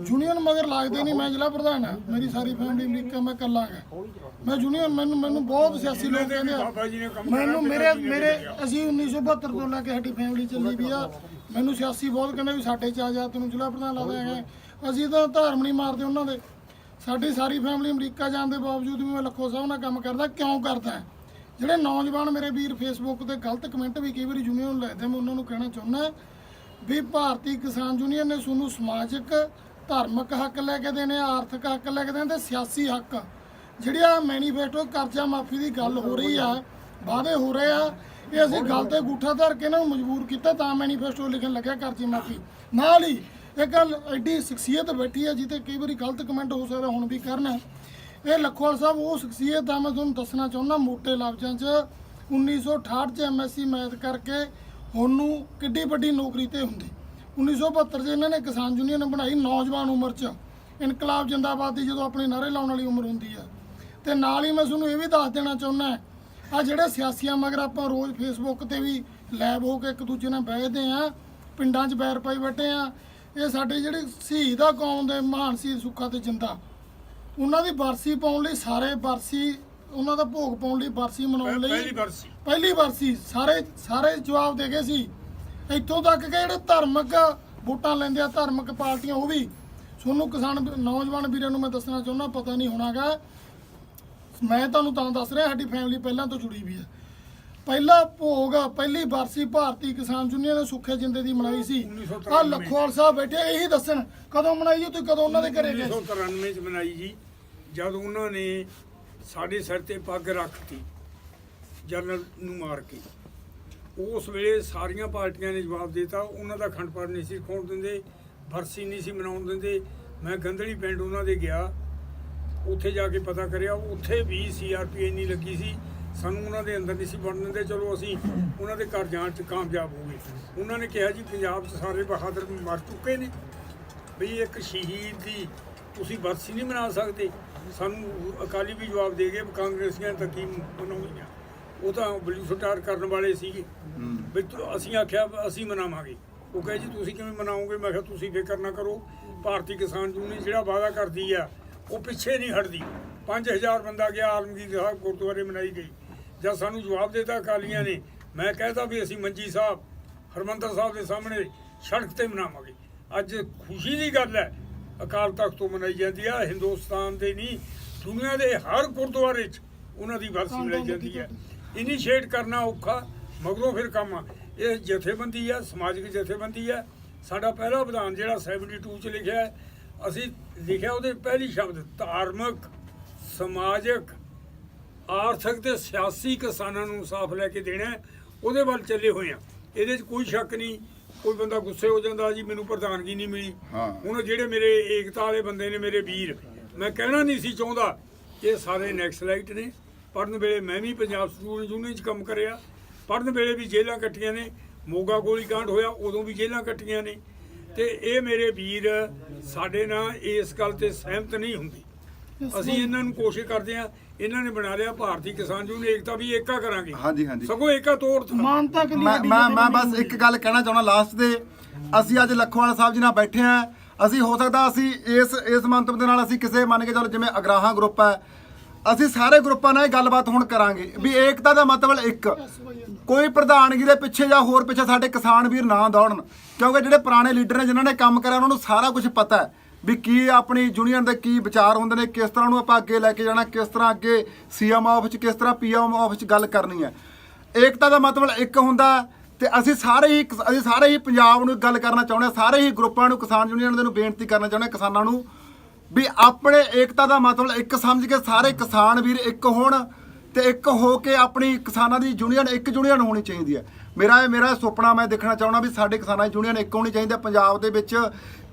ਯੂਨੀਅਨ ਮਗਰ ਲੱਗਦੇ ਨਹੀਂ। ਮੈਂ ਜ਼ਿਲ੍ਹਾ ਪ੍ਰਧਾਨ ਆ, ਮੇਰੀ ਸਾਰੀ ਫੈਮਿਲੀ ਅਮਰੀਕਾ, ਮੈਂ ਇਕੱਲਾ ਗਾ। ਮੈਂ ਯੂਨੀਅਨ ਮੈਨੂੰ ਬਹੁਤ ਸਿਆਸੀ ਲੋਕ ਕਹਿੰਦੇ ਆ, ਮੈਨੂੰ ਮੇਰੇ ਅਸੀਂ 1972 ਤੋਂ ਲੈ ਕੇ ਸਾਡੀ ਫੈਮਿਲੀ ਚੱਲੀ ਵੀ ਆ। ਮੈਨੂੰ ਸਿਆਸੀ ਬਹੁਤ ਕਹਿੰਦੇ ਵੀ ਸਾਡੇ 'ਚ ਆ ਜਾ, ਤੈਨੂੰ ਜ਼ਿਲ੍ਹਾ ਪ੍ਰਧਾਨ ਲਾ ਦਿਆਂਗੇ। ਅਸੀਂ ਤਾਂ ਧਾਰਮ ਨਹੀਂ ਮਾਰਦੇ ਉਹਨਾਂ ਦੇ। ਸਾਡੀ ਸਾਰੀ ਫੈਮਿਲੀ ਅਮਰੀਕਾ ਜਾਣ ਦੇ ਬਾਵਜੂਦ ਵੀ ਮੈਂ ਲੱਖੋਵਾਲ ਸਾਹਿਬ ਨਾਲ ਕੰਮ ਕਰਦਾ। ਕਿਉਂ ਕਰਦਾ? ਜਿਹੜੇ ਨੌਜਵਾਨ ਮੇਰੇ ਵੀਰ ਫੇਸਬੁੱਕ ਤੇ ਗਲਤ ਕਮੈਂਟ ਵੀ ਕਈ ਵਾਰੀ ਯੂਨੀਅਨ ਨੂੰ ਲਿਖਦੇ, ਮੈਂ ਉਹਨਾਂ ਨੂੰ ਕਹਿਣਾ ਚਾਹੁੰਦਾ ਵੀ ਭਾਰਤੀ ਕਿਸਾਨ ਯੂਨੀਅਨ ਨੇ ਤੁਹਾਨੂੰ ਸਮਾਜਿਕ ਧਾਰਮਿਕ ਹੱਕ ਲੈ ਕੇ ਦੇਣੇ, ਆਰਥਿਕ ਹੱਕ ਲੈ ਕੇ ਦੇਣੇ ਤੇ ਸਿਆਸੀ ਹੱਕ। ਜਿਹੜੀ ਆ ਮੈਨੀਫੈਸਟੋ ਕਰਜ਼ਾ ਮਾਫੀ ਦੀ ਗੱਲ ਹੋ ਰਹੀ ਆ, ਵਾਅਦੇ ਹੋ ਰਹੇ ਆ, ਇਹ ਅਸੀਂ ਗੱਲ ਤੇ ਗੂਠਾ ਧਰ ਕੇ ਇਹਨਾਂ ਨੂੰ ਮਜਬੂਰ ਕੀਤਾ ਤਾਂ ਮੈਨੀਫੈਸਟੋ ਲਿਖਣ ਲੱਗਿਆ ਕਰਜ਼ੇ ਮਾਫੀ। ਨਾਲ ਹੀ ਇਹ ਗੱਲ ਐਡੀ ਸ਼ਖਸੀਅਤ ਬੈਠੀ ਆ ਜਿੱਤੇ ਕਈ ਵਾਰੀ ਗਲਤ ਕਮੈਂਟ ਹੋ ਸਕਦਾ, ਹੁਣ ਵੀ ਕਰਨਾ। ਇਹ ਲੱਖੋਵਾਲ ਸਾਹਿਬ ਉਹ ਸ਼ਖਸੀਅਤ ਆ, ਮੈਂ ਤੁਹਾਨੂੰ ਦੱਸਣਾ ਚਾਹੁੰਦਾ ਮੋਟੇ ਲਫ਼ਜ਼ਾਂ 'ਚ 1968 'ਚ MSc ਮੈਥ ਕਰਕੇ ਹੁਣ ਨੂੰ ਕਿੱਡੀ ਵੱਡੀ ਨੌਕਰੀ ਤੇ ਹੁੰਦੀ। 1972 'ਚ ਇਹਨਾਂ ਨੇ ਕਿਸਾਨ ਯੂਨੀਅਨ ਬਣਾਈ, ਨੌਜਵਾਨ ਉਮਰ 'ਚ ਇਨਕਲਾਬ ਜਿੰਦਾਬਾਦ ਦੀ ਜਦੋਂ ਆਪਣੀ ਨਾਅਰੇ ਲਾਉਣ ਵਾਲੀ ਉਮਰ ਹੁੰਦੀ ਆ। ਤੇ ਨਾਲ ਹੀ ਮੈਂ ਤੁਹਾਨੂੰ ਇਹ ਵੀ ਦੱਸ ਦੇਣਾ ਚਾਹੁੰਦਾ, ਆ ਜਿਹੜੇ ਸਿਆਸੀਆਂ ਮਗਰ ਆਪਾਂ ਰੋਜ਼ ਫੇਸਬੁੱਕ ਤੇ ਵੀ ਲੈਬ ਹੋ ਕੇ ਇੱਕ ਦੂਜੇ ਨਾਲ ਬਹਿਦੇ ਆ, ਪਿੰਡਾਂ 'ਚ ਬੈਰ ਪਾਈ ਬੈਠੇ ਆ। ਇਹ ਸਾਡੇ ਜਿਹੜੇ ਸ਼ਹੀਦ ਆ ਕੌਮ ਦੇ, ਮਹਾਨ ਸ਼ਹੀਦ ਸੁੱਖਾ ਤੇ ਜਿੰਦਾ, ਉਹਨਾਂ ਦੀ ਬਰਸੀ ਪਾਉਣ ਲਈ ਸਾਰੇ ਬਰਸੀ, ਉਹਨਾਂ ਦਾ ਭੋਗ ਪਾਉਣ ਲਈ, ਬਰਸੀ ਮਨਾਉਣ ਲਈ ਪਹਿਲੀ ਬਰਸੀ ਸਾਰੇ ਜਵਾਬ ਦੇ ਗਏ ਸੀ। ਇੱਥੋਂ ਤੱਕ ਕਿ ਜਿਹੜੇ ਧਾਰਮਿਕ ਵੋਟਾਂ ਲੈਂਦੇ ਆ, ਧਾਰਮਿਕ ਪਾਰਟੀਆਂ, ਉਹ ਵੀ ਤੁਹਾਨੂੰ ਕਿਸਾਨ ਨੌਜਵਾਨ ਵੀਰਾਂ ਨੂੰ ਮੈਂ ਦੱਸਣਾ ਚਾਹੁੰਦਾ, ਪਤਾ ਨਹੀਂ ਹੋਣਾਗਾ। ਮੈਂ ਤੁਹਾਨੂੰ ਤਾਂ ਦੱਸ ਰਿਹਾ, ਸਾਡੀ ਫੈਮਿਲੀ ਪਹਿਲਾਂ ਤੋਂ ਜੁੜੀ ਵੀ ਹੈ। ਪਹਿਲਾ ਭੋਗ, ਪਹਿਲੀ ਬਰਸੀ ਭਾਰਤੀ ਕਿਸਾਨ ਯੂਨੀਅਨ ਨੇ ਸੁੱਖੇ ਜਿੰਦੇ ਦੀ ਮਨਾਈ ਸੀ। ਆ ਲੱਖੋਵਾਲ ਸਾਹਿਬ ਬੈਠੇ ਇਹੀ ਦੱਸਣ ਕਦੋਂ ਮਨਾਈ ਜੀ, ਤੁਸੀਂ ਕਦੋਂ ਉਹਨਾਂ ਦੇ ਘਰੇ ਗਏ? 1993 'ਚ ਮਨਾਈ ਜੀ, ਜਦ ਉਹਨਾਂ ਨੇ ਸਾਡੇ ਸਿਰ ਤੇ ਪੱਗ ਰੱਖਤੀ ਜਨਰਲ ਨੂੰ ਮਾਰ ਕੇ। ਉਸ ਵੇਲੇ ਸਾਰੀਆਂ ਪਾਰਟੀਆਂ ਨੇ ਜਵਾਬ ਦਿੱਤਾ, ਉਹਨਾਂ ਦਾ ਅਖੰਡ ਪਾਠ ਨਹੀਂ ਸੀ ਰਖਾਉਣ ਦਿੰਦੇ, ਬਰਸੀ ਨਹੀਂ ਸੀ ਮਨਾਉਣ ਦਿੰਦੇ। ਮੈਂ ਗੰਦਲੀ ਪਿੰਡ ਉਹਨਾਂ ਦੇ ਗਿਆ, ਉੱਥੇ ਜਾ ਕੇ ਪਤਾ ਕਰਿਆ, ਉੱਥੇ ਵੀ CRP ਇੰਨੀ ਲੱਗੀ ਸੀ, ਸਾਨੂੰ ਉਹਨਾਂ ਦੇ ਅੰਦਰ ਨਹੀਂ ਸੀ ਵੜਨ ਦਿੰਦੇ। ਚਲੋ ਅਸੀਂ ਉਹਨਾਂ ਦੇ ਘਰ ਜਾਣ 'ਚ ਕਾਮਯਾਬ ਹੋ ਗਏ। ਉਹਨਾਂ ਨੇ ਕਿਹਾ ਜੀ ਪੰਜਾਬ 'ਚ ਸਾਰੇ ਬਹਾਦਰ ਮਰ ਚੁੱਕੇ ਨੇ, ਵੀ ਇੱਕ ਸ਼ਹੀਦ ਦੀ ਤੁਸੀਂ ਬਰਸੀ ਨਹੀਂ ਮਨਾ ਸਕਦੇ। ਸਾਨੂੰ ਅਕਾਲੀ ਵੀ ਜਵਾਬ ਦੇ ਗਏ, ਕਾਂਗਰਸੀਆਂ ਤਾਂ ਕੀ ਮਨਾਉਣੀਆਂ, ਉਹ ਤਾਂ ਬਲੀ ਸੁਟਾਰ ਕਰਨ ਵਾਲੇ ਸੀਗੇ। ਵੀ ਅਸੀਂ ਆਖਿਆ ਅਸੀਂ ਮਨਾਵਾਂਗੇ, ਉਹ ਕਹੇ ਜੀ ਤੁਸੀਂ ਕਿਵੇਂ ਮਨਾਓਗੇ? ਮੈਂ ਕਿਹਾ ਤੁਸੀਂ ਫਿਕਰ ਨਾ ਕਰੋ, ਭਾਰਤੀ ਕਿਸਾਨ ਯੂਨੀਅਨ ਜਿਹੜਾ ਵਾਅਦਾ ਕਰਦੀ ਆ ਉਹ ਪਿੱਛੇ ਨਹੀਂ ਹਟਦੀ। 5000 ਬੰਦਾ ਗਿਆ ਆਲਮਗੀਰ ਸਾਹਿਬ ਗੁਰਦੁਆਰੇ ਮਨਾਈ ਗਈ। ਜਦ ਸਾਨੂੰ ਜਵਾਬ ਦਿੱਤਾ ਅਕਾਲੀਆਂ ਨੇ, ਮੈਂ ਕਹਿਤਾ ਵੀ ਅਸੀਂ ਮੰਜੀ ਸਾਹਿਬ ਹਰਿਮੰਦਰ ਸਾਹਿਬ ਦੇ ਸਾਹਮਣੇ ਸੜਕ ਤੇ ਮਨਾਵਾਂਗੇ। ਅੱਜ ਖੁਸ਼ੀ ਦੀ ਗੱਲ ਹੈ ਅਕਾਲ ਤਖਤ ਤੋਂ ਮਨਾਈ ਜਾਂਦੀ ਆ, ਹਿੰਦੁਸਤਾਨ ਦੇ ਨਹੀਂ ਦੁਨੀਆ ਦੇ ਹਰ ਗੁਰਦੁਆਰੇ 'ਚ ਉਹਨਾਂ ਦੀ ਬਰਸੀ ਮਨਾਈ ਜਾਂਦੀ ਹੈ। ਇਨੀਸ਼ੀਏਟ ਕਰਨਾ ਔਖਾ, ਮਗਰੋਂ ਫਿਰ ਕੰਮ ਆ। ਇਹ ਜਥੇਬੰਦੀ ਆ, ਸਮਾਜਿਕ ਜਥੇਬੰਦੀ ਆ। ਸਾਡਾ ਪਹਿਲਾ ਵਿਧਾਨ ਜਿਹੜਾ 72 'ਚ ਲਿਖਿਆ ਹੈ, ਅਸੀਂ ਲਿਖਿਆ ਉਹਦੇ ਪਹਿਲੀ ਸ਼ਬਦ ਧਾਰਮਿਕ, ਸਮਾਜਿਕ, ਆਰਥਿਕ ਤੇ ਸਿਆਸੀ ਕਿਸਾਨਾਂ ਨੂੰ ਇਨਸਾਫ ਲੈ ਕੇ ਦੇਣਾ ਹੈ। ਉਹਦੇ ਵੱਲ ਚੱਲੇ ਹੋਏ ਆ। ਇਹਦੇ 'ਚ ਕੋਈ ਸ਼ੱਕ ਨਹੀਂ। ਕੋਈ ਬੰਦਾ ਗੁੱਸੇ ਹੋ ਜਾਂਦਾ ਜੀ ਮੈਨੂੰ ਪ੍ਰਧਾਨਗੀ ਨਹੀਂ ਮਿਲੀ। ਹੁਣ ਜਿਹੜੇ ਮੇਰੇ ਏਕਤਾ ਵਾਲੇ ਬੰਦੇ ਨੇ, ਮੇਰੇ ਵੀਰ, ਮੈਂ ਕਹਿਣਾ ਨਹੀਂ ਸੀ ਚਾਹੁੰਦਾ, ਇਹ ਸਾਰੇ ਨੈਕਸਲਾਈਟ ਨੇ। ਪੜ੍ਹਨ ਵੇਲੇ ਮੈਂ ਵੀ ਪੰਜਾਬ ਸਟੂਡੈਂਟ ਯੂਨੀਅਨ 'ਚ ਕੰਮ ਕਰਿਆ। ਪੜ੍ਹਨ ਵੇਲੇ ਵੀ ਜੇਲ੍ਹਾਂ ਕੱਟੀਆਂ ਨੇ। ਮੋਗਾ ਗੋਲੀकांड ਹੋਇਆ ਉਦੋਂ ਵੀ ਜੇਲ੍ਹਾਂ ਕੱਟੀਆਂ ਨੇ। ਤੇ ਇਹ ਮੇਰੇ ਵੀਰ ਸਾਡੇ ਨਾਲ ਇਸ ਗੱਲ ਤੇ ਸਹਿਮਤ ਨਹੀਂ ਹੁੰਦੇ। ਅਸੀਂ ਇਹਨਾਂ ਨੂੰ ਕੋਸ਼ਿਸ਼ ਕਰਦੇ ਆ। ਇਹਨਾਂ ਨੇ ਬਣਾ ਲਿਆ ਭਾਰਤੀ ਕਿਸਾਨ ਯੂਨੀਅਨ ਏਕਤਾ, ਵੀ ਏਕਾ ਕਰਾਂਗੇ। ਹਾਂਜੀ ਹਾਂਜੀ। ਸਗੋਂ ਏਕਾ ਤੋੜ ਮਾਨਤਾ ਕਿ ਮੈਂ ਬਸ ਇੱਕ ਗੱਲ ਕਹਿਣਾ ਚਾਹੁੰਦਾ ਲਾਸਟ ਦੇ। ਅਸੀਂ ਅੱਜ ਲੱਖੋਵਾਲ ਸਾਹਿਬ ਜੀ ਨਾਲ ਬੈਠੇ ਆ। ਅਸੀਂ ਹੋ ਸਕਦਾ ਅਸੀਂ ਇਸ ਮੰਤਵ ਦੇ ਨਾਲ ਅਸੀਂ ਕਿਸੇ ਮੰਨ ਕੇ ਚਲੋ ਜਿਵੇਂ ਅਗਰਾਹਾਂ ਗਰੁੱਪ ਹੈ, ਅਸੀਂ ਸਾਰੇ ਗਰੁੱਪਾਂ ਨਾਲ ਇਹ ਗੱਲਬਾਤ ਹੁਣ ਕਰਾਂਗੇ ਵੀ ਏਕਤਾ ਦਾ ਮਤਲਬ ਇੱਕ, ਕੋਈ ਪ੍ਰਧਾਨਗੀ ਦੇ ਪਿੱਛੇ ਜਾਂ ਹੋਰ ਪਿੱਛੇ ਸਾਡੇ ਕਿਸਾਨ ਵੀਰ ਨਾ ਦੌੜਨ। ਕਿਉਂਕਿ ਜਿਹੜੇ ਪੁਰਾਣੇ ਲੀਡਰ ਨੇ ਜਿਨ੍ਹਾਂ ਨੇ ਕੰਮ ਕਰਿਆ ਉਹਨਾਂ ਨੂੰ ਸਾਰਾ ਕੁਝ ਪਤਾ ਹੈ ਵੀ ਕੀ ਆਪਣੀ ਯੂਨੀਅਨ ਦੇ ਕੀ ਵਿਚਾਰ ਹੁੰਦੇ ਨੇ, ਕਿਸ ਤਰ੍ਹਾਂ ਨੂੰ ਆਪਾਂ ਅੱਗੇ ਲੈ ਕੇ ਜਾਣਾ, ਕਿਸ ਤਰ੍ਹਾਂ ਅੱਗੇ ਸੀਐਮ ਆਫਿਸ 'ਚ, ਕਿਸ ਤਰ੍ਹਾਂ ਪੀਐਮ ਆਫਿਸ 'ਚ ਗੱਲ ਕਰਨੀ ਹੈ। ਏਕਤਾ ਦਾ ਮਤਲਬ ਇੱਕ ਹੁੰਦਾ। ਤੇ ਅਸੀਂ ਸਾਰੇ ਹੀ ਪੰਜਾਬ ਨੂੰ ਗੱਲ ਕਰਨਾ ਚਾਹੁੰਦੇ ਹਾਂ, ਸਾਰੇ ਹੀ ਗਰੁੱਪਾਂ ਨੂੰ, ਕਿਸਾਨ ਯੂਨੀਅਨ ਦੇ ਨੂੰ ਬੇਨਤੀ ਕਰਨਾ ਚਾਹੁੰਦੇ ਹਾਂ, ਕਿਸਾਨਾਂ ਨੂੰ, ਵੀ ਆਪਣੇ ਏਕਤਾ ਦਾ ਮਤਲਬ ਇੱਕ ਸਮਝ ਕੇ ਸਾਰੇ ਕਿਸਾਨ ਵੀਰ ਇੱਕ ਹੋਣ ਤੇ ਇੱਕ ਹੋ ਕੇ ਆਪਣੀ ਕਿਸਾਨਾਂ ਦੀ ਯੂਨੀਅਨ ਇੱਕ ਯੂਨੀਅਨ ਹੋਣੀ ਚਾਹੀਦੀ ਹੈ। ਮੇਰਾ ਸੁਪਨਾ, ਮੈਂ ਦੇਖਣਾ ਚਾਹੁੰਦਾ ਵੀ ਸਾਡੇ ਕਿਸਾਨਾਂ ਦੀ ਯੂਨੀਅਨ ਇੱਕ ਹੋਣੀ ਚਾਹੀਦੀ ਹੈ ਪੰਜਾਬ ਦੇ ਵਿੱਚ।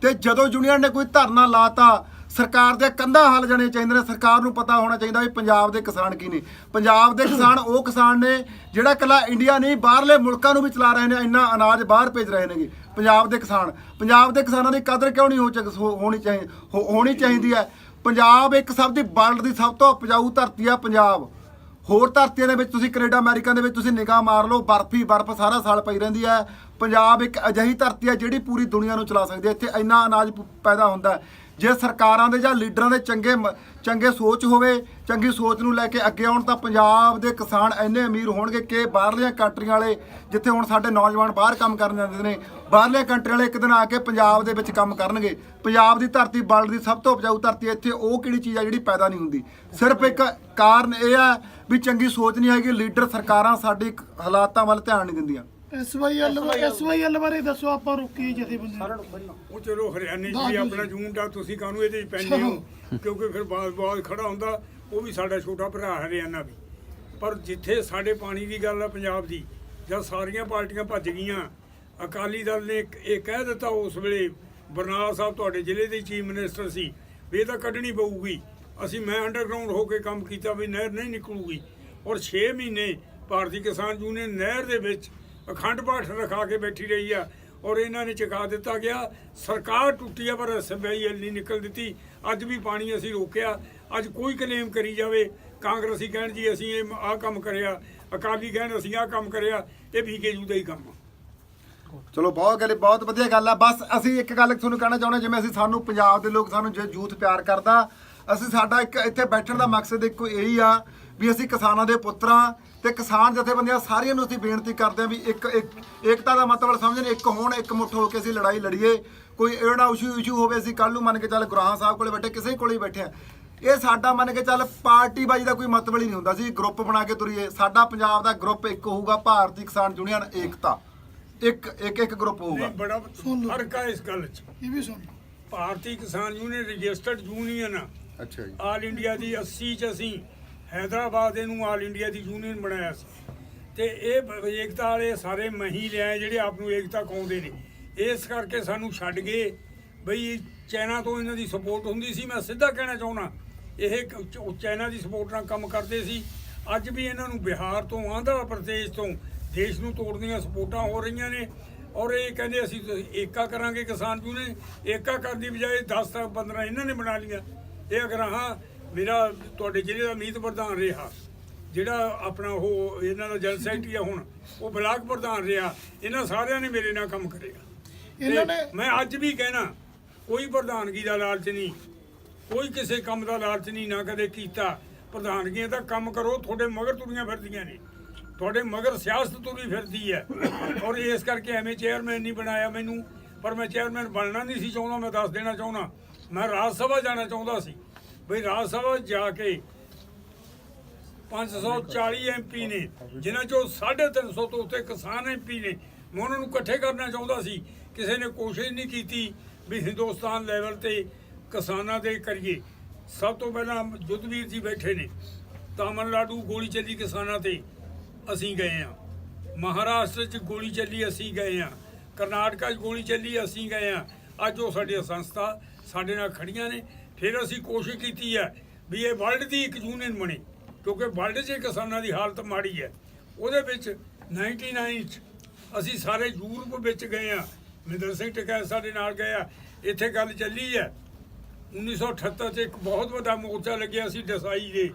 ਤੇ ਜਦੋਂ ਯੂਨੀਅਨ ਨੇ ਕੋਈ ਧਰਨਾ ਲਾਤਾ, ਸਰਕਾਰ ਦੇ ਕੰਧਾਂ ਹਲ ਜਾਣੇ ਚਾਹੀਦੇ ਨੇ। ਸਰਕਾਰ ਨੂੰ ਪਤਾ ਹੋਣਾ ਚਾਹੀਦਾ ਵੀ ਪੰਜਾਬ ਦੇ ਕਿਸਾਨ ਕੀ ਨੇ। ਪੰਜਾਬ ਦੇ ਕਿਸਾਨ ਉਹ ਕਿਸਾਨ ਨੇ ਜਿਹੜਾ ਇਕੱਲਾ ਇੰਡੀਆ ਨਹੀਂ, ਬਾਹਰਲੇ ਮੁਲਕਾਂ ਨੂੰ ਵੀ ਚਲਾ ਰਹੇ ਨੇ, ਇੰਨਾ ਅਨਾਜ ਬਾਹਰ ਭੇਜ ਰਹੇ ਨੇਗੇ। ਪੰਜਾਬ ਦੇ ਕਿਸਾਨਾਂ ਦੀ ਕਦਰ ਕਿਉਂ ਨਹੀਂ ਹੋਣੀ ਚਾਹੀਦੀ ਹੈ। ਪੰਜਾਬ ਇੱਕ ਸਭ ਦੀ ਵਰਲਡ ਦੀ ਸਭ ਤੋਂ ਉਪਜਾਊ ਧਰਤੀ ਆ ਪੰਜਾਬ। ਹੋਰ ਧਰਤੀਆਂ ਦੇ ਵਿੱਚ ਤੁਸੀਂ ਕੈਨੇਡਾ, ਅਮਰੀਕਾ ਦੇ ਵਿੱਚ ਤੁਸੀਂ ਨਿਗਾਹ ਮਾਰ ਲਓ, ਬਰਫ ਸਾਰਾ ਸਾਲ ਪਈ ਰਹਿੰਦੀ ਹੈ। ਪੰਜਾਬ ਇੱਕ ਅਜਿਹੀ ਧਰਤੀ ਹੈ ਜਿਹੜੀ ਪੂਰੀ ਦੁਨੀਆ ਨੂੰ ਚਲਾ ਸਕਦੀ ਹੈ। ਇੱਥੇ ਇੰਨਾ ਅਨਾਜ ਪੈਦਾ ਹੁੰਦਾ ਹੈ। ਜੇ ਸਰਕਾਰਾਂ ਦੇ ਜਾਂ ਲੀਡਰਾਂ ਦੇ ਚੰਗੇ ਸੋਚ ਹੋਵੇ, ਚੰਗੀ ਸੋਚ ਨੂੰ ਲੈ ਕੇ ਅੱਗੇ ਆਉਣ, ਤਾਂ ਪੰਜਾਬ ਦੇ ਕਿਸਾਨ ਇੰਨੇ ਅਮੀਰ ਹੋਣਗੇ ਕਿ ਬਾਹਰਲੀਆਂ ਕੰਟਰੀਆਂ ਵਾਲੇ, ਜਿੱਥੇ ਹੁਣ ਸਾਡੇ ਨੌਜਵਾਨ ਬਾਹਰ ਕੰਮ ਕਰਨ ਜਾਂਦੇ ਨੇ, ਬਾਹਰਲੀਆਂ ਕੰਟਰੀਆਂ ਵਾਲੇ ਇੱਕ ਦਿਨ ਆ ਕੇ ਪੰਜਾਬ ਦੇ ਵਿੱਚ ਕੰਮ ਕਰਨਗੇ। ਪੰਜਾਬ ਦੀ ਧਰਤੀ ਵਰਲਡ ਦੀ ਸਭ ਤੋਂ ਉਪਜਾਊ ਧਰਤੀ ਹੈ। ਇੱਥੇ ਉਹ ਕਿਹੜੀ ਚੀਜ਼ ਆ ਜਿਹੜੀ ਪੈਦਾ ਨਹੀਂ ਹੁੰਦੀ? ਸਿਰਫ ਇੱਕ ਕਾਰਨ ਇਹ ਹੈ ਵੀ ਚੰਗੀ ਸੋਚ ਨਹੀਂ ਹੈਗੀ। ਲੀਡਰ, ਸਰਕਾਰਾਂ ਸਾਡੀ ਹਾਲਾਤਾਂ ਵੱਲ ਧਿਆਨ ਨਹੀਂ ਦਿੰਦੀਆਂ। SYL ਬਾਰੇ ਦੱਸੋ, ਆਪਾਂ ਰੁਕੀ ਜਥੇਬੰਦੀ। ਉਹ ਚਲੋ ਹਰਿਆਣੇ 'ਚ ਵੀ ਆਪਣਾ ਯੂਨਿਟ ਆ, ਤੁਸੀਂ ਕਾਹਨੂੰ ਇਹਦੇ 'ਚ ਪੈਂਦੇ ਹੋ? ਕਿਉਂਕਿ ਫਿਰ ਬਾਦ ਖੜਾ ਹੁੰਦਾ। ਉਹ ਵੀ ਸਾਡਾ ਛੋਟਾ ਭਰਾ ਹਰਿਆਣਾ ਵੀ। ਪਰ ਜਿੱਥੇ ਸਾਡੇ ਪਾਣੀ ਦੀ ਗੱਲ ਆ ਪੰਜਾਬ ਦੀ, ਜਦ ਸਾਰੀਆਂ ਪਾਰਟੀਆਂ ਭੱਜ ਗਈਆਂ, ਅਕਾਲੀ ਦਲ ਨੇ ਇਹ ਕਹਿ ਦਿੱਤਾ ਉਸ ਵੇਲੇ, ਬਰਨਾਲਾ ਸਾਹਿਬ ਤੁਹਾਡੇ ਜ਼ਿਲ੍ਹੇ ਦੇ ਚੀਫ ਮਿਨਿਸਟਰ ਸੀ, ਵੀ ਇਹ ਤਾਂ ਕੱਢਣੀ ਪਊਗੀ। ਮੈਂ ਅੰਡਰਗਰਾਊਂਡ ਹੋ ਕੇ ਕੰਮ ਕੀਤਾ ਵੀ ਨਹਿਰ ਨਹੀਂ ਨਿਕਲੂਗੀ। ਔਰ 6 ਮਹੀਨੇ ਭਾਰਤੀ ਕਿਸਾਨ ਯੂਨੀਅਨ ਨਹਿਰ ਦੇ ਵਿੱਚ ਅਖੰਡ ਪਾਠ ਰਖਾ ਕੇ ਬੈਠੀ ਰਹੀ ਆ। ਔਰ ਇਹਨਾਂ ਨੇ ਚੁਕਾ ਦਿੱਤਾ ਗਿਆ। ਸਰਕਾਰ ਟੁੱਟੀ ਆ ਪਰ SYL ਨਹੀਂ ਨਿਕਲ ਦਿੱਤੀ। ਅੱਜ ਵੀ ਪਾਣੀ ਅਸੀਂ ਰੋਕਿਆ। ਅੱਜ ਕੋਈ ਕਲੇਮ ਕਰੀ ਜਾਵੇ, ਕਾਂਗਰਸੀ ਕਹਿਣ ਜੀ ਅਸੀਂ ਇਹ ਆਹ ਕੰਮ ਕਰਿਆ, ਅਕਾਲੀ ਕਹਿਣ ਅਸੀਂ ਆਹ ਕੰਮ ਕਰਿਆ, ਇਹ BKU ਦਾ ਹੀ ਕੰਮ ਆ। ਚਲੋ ਬਹੁਤ ਵਧੀਆ ਗੱਲ ਆ। ਬਸ ਅਸੀਂ ਇੱਕ ਗੱਲ ਤੁਹਾਨੂੰ ਕਹਿਣਾ ਚਾਹੁੰਦੇ, ਜਿਵੇਂ ਸਾਨੂੰ ਪੰਜਾਬ ਦੇ ਲੋਕ, ਸਾਨੂੰ ਜੇ ਯੂਥ ਪਿਆਰ ਕਰਦਾ, ਸਾਡਾ ਇੱਕ ਇੱਥੇ ਬੈਠਣ ਦਾ ਮਕਸਦ ਇੱਕੋ ਇਹੀ ਆ ਵੀ ਅਸੀਂ ਕਿਸਾਨਾਂ ਦੇ ਪੁੱਤਰਾਂ ਤੇ ਕਿਸਾਨ ਜਥੇਬੰਦੀਆਂ ਸਾਰੀਆਂ ਨੂੰ ਅਸੀਂ ਬੇਨਤੀ ਕਰਦੇ ਹਾਂ ਵੀ ਏਕਤਾ ਦਾ ਮਤਲਬ ਸਮਝਣ, ਇੱਕ ਹੋਣ, ਇੱਕ ਮੁੱਠ ਹੋ ਕੇ ਅਸੀਂ ਲੜਾਈ ਲੜੀਏ। ਕੋਈ ਇਹੜਾ ਇਸ਼ੂ ਹੋਵੇ, ਅਸੀਂ ਕੱਲ ਨੂੰ ਮੰਨ ਕੇ ਚੱਲ ਗੁਰਾਹਾਂ ਸਾਹਿਬ ਕੋਲੇ ਬੈਠੇ, ਕਿਸੇ ਕੋਲੇ ਹੀ ਬੈਠੇ ਆ, ਇਹ ਸਾਡਾ ਮੰਨ ਕੇ ਚੱਲ ਪਾਰਟੀਬਾਜ਼ੀ ਦਾ ਕੋਈ ਮਤਲਬ ਹੀ ਨਹੀਂ ਹੁੰਦਾ। ਅਸੀਂ ਗਰੁੱਪ ਬਣਾ ਕੇ ਤੁਰੀਏ। ਸਾਡਾ ਪੰਜਾਬ ਦਾ ਗਰੁੱਪ ਇੱਕ ਹੋਊਗਾ, ਭਾਰਤੀ ਕਿਸਾਨ ਯੂਨੀਅਨ ਏਕਤਾ। ਇੱਕ ਗਰੁੱਪ ਹੋਊਗਾ। ਬੜਾ ਫਰਕ ਆ ਇਸ ਗੱਲ 'ਚ। ਇਹ ਵੀ ਸੁਣ, ਭਾਰਤੀ ਕਿਸਾਨ ਯੂਨੀਅਨ ਰਜਿਸਟਰਡ ਯੂਨੀਅਨ ਆ। ਅੱਛਾ ਜੀ। ਆਲ ਇੰਡੀਆ ਦੀ 80 'ਚ ਅਸੀਂ ਹੈਦਰਾਬਾਦ ਇਹਨੂੰ ਆਲ ਇੰਡੀਆ ਦੀ ਯੂਨੀਅਨ ਬਣਾਇਆ ਸੀ। ਤੇ ਇਹ ਏਕਤਾ ਵਾਲੇ ਸਾਰੇ ਮਹੀ ਲਿਆਏ ਜਿਹੜੇ ਆਪ ਨੂੰ ਏਕਤਾ ਕਹਾਉਂਦੇ ਨੇ। ਇਸ ਕਰਕੇ ਸਾਨੂੰ ਛੱਡ ਗਏ ਬਈ ਚਾਈਨਾ ਤੋਂ ਇਹਨਾਂ ਦੀ ਸਪੋਰਟ ਹੁੰਦੀ ਸੀ। ਮੈਂ ਸਿੱਧਾ ਕਹਿਣਾ ਚਾਹੁੰਦਾ, ਇਹ ਚਾਈਨਾ ਦੀ ਸਪੋਰਟ ਨਾਲ ਕੰਮ ਕਰਦੇ ਸੀ। ਅੱਜ ਵੀ ਇਹਨਾਂ ਨੂੰ ਬਿਹਾਰ ਤੋਂ, ਆਂਧਰਾ ਪ੍ਰਦੇਸ਼ ਤੋਂ ਦੇਸ਼ ਨੂੰ ਤੋੜਨ ਦੀਆਂ ਸਪੋਰਟਾਂ ਹੋ ਰਹੀਆਂ ਨੇ। ਔਰ ਇਹ ਕਹਿੰਦੇ ਅਸੀਂ ਏਕਾ ਕਰਾਂਗੇ ਕਿਸਾਨ ਯੂਨੀਅਨ। ਏਕਾ ਕਰਨ ਦੀ ਬਜਾਏ 10-15 ਇਹਨਾਂ ਨੇ ਬਣਾ ਲਈਆਂ। ਇਹ ਅਗਰਾਹਾਂ ਮੇਰਾ ਤੁਹਾਡੇ ਜ਼ਿਲ੍ਹੇ ਦਾ ਮੀਤ ਪ੍ਰਧਾਨ ਰਿਹਾ, ਜਿਹੜਾ ਆਪਣਾ ਉਹ ਇਹਨਾਂ ਦਾ ਜਨਰਲ ਸੈਕਟਰੀ ਆ, ਹੁਣ ਉਹ ਬਲਾਕ ਪ੍ਰਧਾਨ ਰਿਹਾ। ਇਹਨਾਂ ਸਾਰਿਆਂ ਨੇ ਮੇਰੇ ਨਾਲ ਕੰਮ ਕਰਿਆ। ਮੈਂ ਅੱਜ ਵੀ ਕਹਿਣਾ, ਕੋਈ ਪ੍ਰਧਾਨਗੀ ਦਾ ਲਾਲਚ ਨਹੀਂ। ਕੋਈ ਕਿਸੇ ਕੰਮ ਦਾ ਲਾਲਚ ਨਹੀਂ ਨਾ ਕਦੇ ਕੀਤਾ। ਪ੍ਰਧਾਨਗੀਆਂ ਦਾ ਕੰਮ ਕਰੋ, ਤੁਹਾਡੇ ਮਗਰ ਤੁਰੀਆਂ ਫਿਰਦੀਆਂ ਨੇ, ਤੁਹਾਡੇ ਮਗਰ ਸਿਆਸਤ ਤੁਰੀ ਫਿਰਦੀ ਹੈ। ਔਰ ਇਸ ਕਰਕੇ ਐਵੇਂ ਚੇਅਰਮੈਨ ਨਹੀਂ ਬਣਾਇਆ ਮੈਨੂੰ, ਪਰ ਮੈਂ ਚੇਅਰਮੈਨ ਬਣਨਾ ਨਹੀਂ ਸੀ ਚਾਹੁੰਦਾ। ਮੈਂ ਦੱਸ ਦੇਣਾ ਚਾਹੁੰਦਾ, ਮੈਂ ਰਾਜ ਸਭਾ ਜਾਣਾ ਚਾਹੁੰਦਾ ਸੀ ਬਈ ਰਾਜ ਸਭਾ ਜਾ ਕੇ 540 ਐਮਪੀ ਨੇ, ਜਿਨ੍ਹਾਂ ਚੋਂ 350 ਤੋਂ ਉੱਤੇ ਕਿਸਾਨ ਐਮਪੀ ਨੇ, ਮੈਂ ਉਹਨਾਂ ਨੂੰ ਇਕੱਠੇ ਕਰਨਾ ਚਾਹੁੰਦਾ ਸੀ। ਕਿਸੇ ਨੇ ਕੋਸ਼ਿਸ਼ ਨਹੀਂ ਕੀਤੀ ਵੀ ਹਿੰਦੁਸਤਾਨ ਲੈਵਲ ਤੇ ਕਿਸਾਨਾਂ ਦੇ ਕਰੀਏ। ਸਭ ਤੋਂ ਪਹਿਲਾਂ ਜੁੱਧਵੀਰ ਜੀ ਬੈਠੇ ਨੇ, ਤਾਮਿਲਨਾਡੂ ਗੋਲੀ ਚੱਲੀ ਕਿਸਾਨਾਂ ਤੇ, ਅਸੀਂ ਗਏ ਹਾਂ। ਮਹਾਰਾਸ਼ਟਰ 'ਚ ਗੋਲੀ ਚੱਲੀ, ਅਸੀਂ ਗਏ ਹਾਂ। ਕਰਨਾਟਕਾ 'ਚ ਗੋਲੀ ਚੱਲੀ, ਅਸੀਂ ਗਏ ਹਾਂ। ਅੱਜ ਉਹ ਸਾਡੀਆਂ ਸੰਸਥਾ ਸਾਡੇ ਨਾਲ ਖੜੀਆਂ ਨੇ। ਫਿਰ ਅਸੀਂ ਕੋਸ਼ਿਸ਼ ਕੀਤੀ ਹੈ ਵੀ ਇਹ ਵਰਲਡ ਦੀ ਇੱਕ ਯੂਨੀਅਨ ਬਣੇ, ਕਿਉਂਕਿ ਵਰਲਡ 'ਚ ਕਿਸਾਨਾਂ ਦੀ ਹਾਲਤ ਮਾੜੀ ਹੈ। ਉਹਦੇ ਵਿੱਚ 99 'ਚ ਅਸੀਂ ਸਾਰੇ ਯੂਰਪ ਵਿੱਚ ਗਏ ਹਾਂ। ਮਹਿੰਦਰ ਸਿੰਘ ਟਕੈਤ ਸਾਡੇ ਨਾਲ ਗਏ ਆ। ਇੱਥੇ ਗੱਲ ਚੱਲੀ ਹੈ 1978 'ਚ ਇੱਕ ਬਹੁਤ ਵੱਡਾ ਮੋਰਚਾ ਲੱਗਿਆ ਸੀ ਡਸਾਈ ਦੇ,